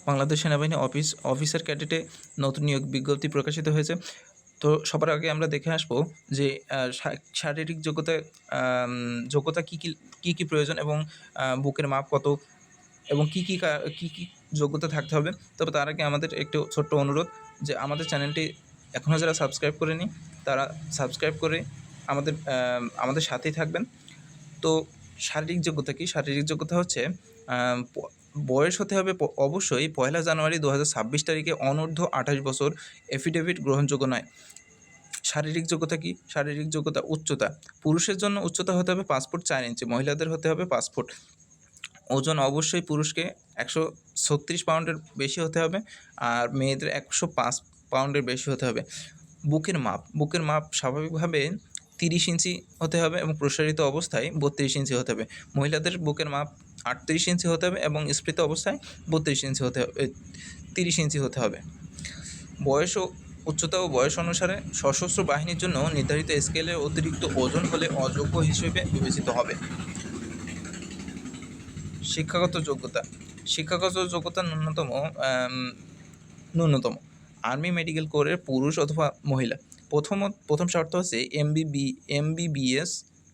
বাংলাদেশ সেনাবাহিনী অফিসার ক্যাডেটে নতুন নিয়োগ বিজ্ঞপ্তি প্রকাশিত হয়েছে। তো সবার আগে আমরা দেখে আসবো যে শারীরিক যোগ্যতা কী প্রয়োজন এবং বুকের মাপ কত এবং কী কী যোগ্যতা থাকতে হবে। তবে তার আগে আমাদের একটু ছোট্ট অনুরোধ যে আমাদের চ্যানেলটি এখনও যারা সাবস্ক্রাইব করেনি তারা সাবস্ক্রাইব করে আমাদের সাথেই থাকবেন। তো শারীরিক যোগ্যতা কী? শারীরিক যোগ্যতা হচ্ছে বয়স হতে হবে অবশ্যই 1 জানুয়ারি 2026 তারিখে অনূর্ধ্ব 28 বছর, এফিডেভিট গ্রহণযোগ্য নয়। শারীরিক যোগ্যতা কী? শারীরিক যোগ্যতা উচ্চতা। পুরুষের জন্য উচ্চতা হতে হবে 5 ফুট 4 ইঞ্চি, মহিলাদের হতে হবে 5 ফুট। ওজন অবশ্যই পুরুষকে 136 পাউন্ডের বেশি হতে হবে আর মেয়েদের 105 পাউন্ডের বেশি হতে হবে। বুকের মাপ স্বাভাবিকভাবে 30 ইঞ্চি হতে হবে এবং প্রসারিত অবস্থায় 32 ইঞ্চি হতে হবে। মহিলাদের বুকের মাপ 38 ইঞ্চি হতে হবে এবং স্ফীত অবস্থায় 32 ইঞ্চি হতে হবে, 30 ইঞ্চি হতে হবে। উচ্চতা ও বয়স অনুসারে সশস্ত্র বাহিনীর জন্য নির্ধারিত স্কেলের অতিরিক্ত ওজন হলে অযোগ্য হিসেবে বিবেচিত হবে। শিক্ষাগত যোগ্যতা ন্যূনতম আর্মি মেডিকেল কোরের পুরুষ অথবা মহিলা। প্রথম শর্ত হচ্ছে MBBS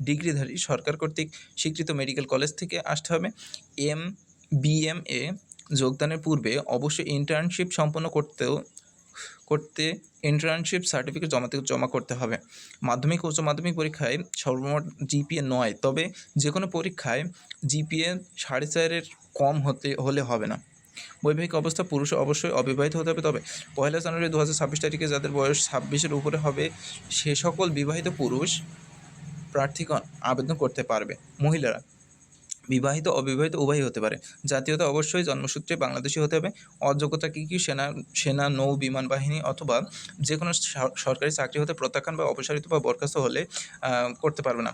ডিগ্রিধারী সরকার কর্তৃক স্বীকৃত মেডিকেল কলেজ থেকে আসতে হবে। MBMA যোগদানের পূর্বে অবশ্যই ইন্টার্নশিপ সম্পন্ন করতে ইন্টার্নশিপ সার্টিফিকেট জমা করতে হবে। মাধ্যমিক ও উচ্চ মাধ্যমিক পরীক্ষায় সর্বমোট GPA 9, তবে যে কোনো পরীক্ষায় GPA 4.5-এর কম হলে হবে না। বৈবাহিক অবস্থা পুরুষ অবশ্যই অবিবাহিত হতে হবে। তবে 1 জানুয়ারি 2026 তারিখে যাদের বয়স 26-এর উপরে হবে সে সকল বিবাহিত পুরুষ প্রার্থীগণ আবেদন করতে পারবে। মহিলারা বিবাহিত অবিবাহিত উভয়ই হতে পারে। জাতীয়তা অবশ্যই জন্মসূত্রে বাংলাদেশি হতে হবে। অযোগ্যতা কী? সেনা, নৌ, বিমান বাহিনী অথবা যে কোনো সরকারি চাকরি হতে প্রত্যাখ্যান বা অপসারিত বা বরখাস্ত হলে করতে পারবে না।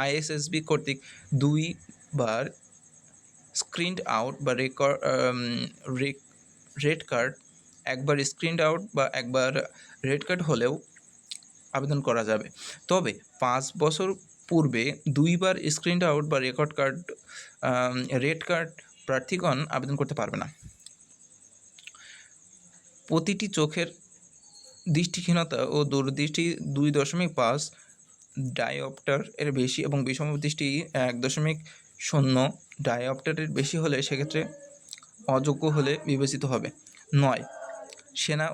ISSB কর্তৃক 2 বার স্ক্রিনড আউট বা রেড কার্ড, একবার স্ক্রিনড আউট বা একবার রেড কার্ড হলেও আবেদন করা যাবে। তবে 5 বছর পূর্বে 2 বার স্ক্রিনড আউট বা রেড কার্ড প্রার্থীগণ আবেদন করতে পারবে না। প্রতিটি চোখের দৃষ্টিহীনতা ও দূরদৃষ্টি 2.5 ডায়োপ্টার এর বেশি এবং বিষম দৃষ্টি 1.0 ডায়োপ্টারের বেশি হলে সেক্ষেত্রে অযোগ্য হলে বিবেচিত হবে। 9 সেনা,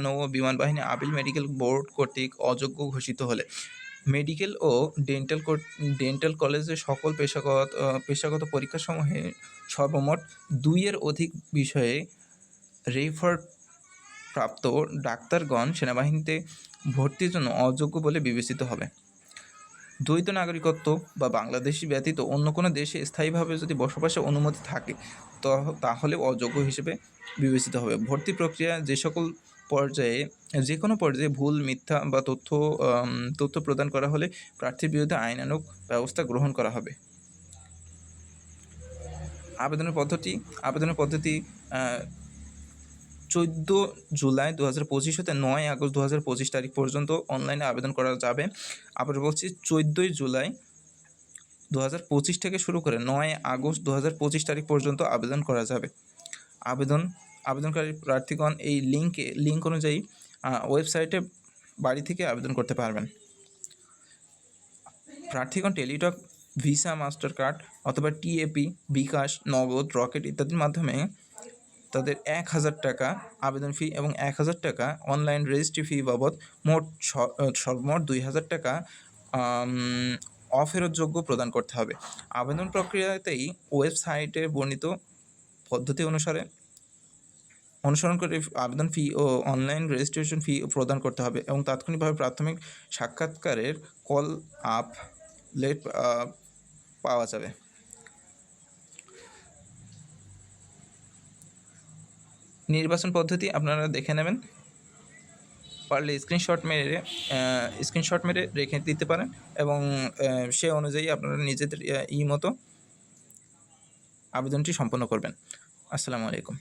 নৌ ও বিমান বাহিনী আপিল মেডিকেল বোর্ড কর্তৃক অযোগ্য ঘোষিত হলে। মেডিকেল ও ডেন্টাল কলেজে সকল পেশাগত পরীক্ষাসমূহে সর্বমোট 2-এর অধিক বিষয়ে রেফার প্রাপ্ত ডাক্তারগণ সেনাবাহিনীতে ভর্তির জন্য অযোগ্য বলে বিবেচিত হবে। দ্বৈত নাগরিকত্ব বা বাংলাদেশি ব্যতীত অন্য কোনো দেশে স্থায়ীভাবে যদি বসবাসের অনুমতি থাকে তাহলে অযোগ্য হিসেবে বিবেচিত হবে। ভর্তি প্রক্রিয়া যে কোনো পর্যায়ে ভুল, মিথ্যা বা তথ্য প্রদান করা হলে প্রার্থীর বিরুদ্ধে আইনানুগ ব্যবস্থা গ্রহণ করা হবে। আবেদনের পদ্ধতি 14 জুলাই 2025 হতে 9 আগস্ট 2025 তারিখ পর্যন্ত অনলাইনে আবেদন করা যাবে। আবার বলছি 14 জুলাই 2025 থেকে শুরু করে 9 আগস্ট 2025 তারিখ পর্যন্ত আবেদন করা যাবে। আবেদনকারী প্রার্থীগণ এই লিঙ্ক অনুযায়ী ওয়েবসাইটে বাড়ি থেকে আবেদন করতে পারবেন। প্রার্থীগণ টেলিটক, ভিসা, মাস্টার কার্ড অথবা TAP, বিকাশ, নগদ, রকেট ইত্যাদির মাধ্যমে তাদের 1000 টাকা আবেদন ফি এবং 1000 টাকা অনলাইন রেজিস্ট্রি ফি বাবদ সর্বমোট 2000 টাকা অফেরতযোগ্য প্রদান করতে হবে। আবেদন প্রক্রিয়াতেই ওয়েবসাইটে বর্ণিত পদ্ধতি অনুসরণ করে আবেদন ফি ও অনলাইন রেজিস্ট্রেশন ফি প্রদান করতে হবে এবং তাৎক্ষণিকভাবে প্রাথমিক সাক্ষাৎকারের কল আপ লেট পাওয়া যাবে। নির্বাচন পদ্ধতি আপনারা দেখে নেবেন, পারলে স্ক্রিনশট মেরে রেখে দিতে পারেন এবং সে অনুযায়ী আপনারা নিজেদের মতো আবেদনটি সম্পন্ন করবেন। আসসালামু আলাইকুম।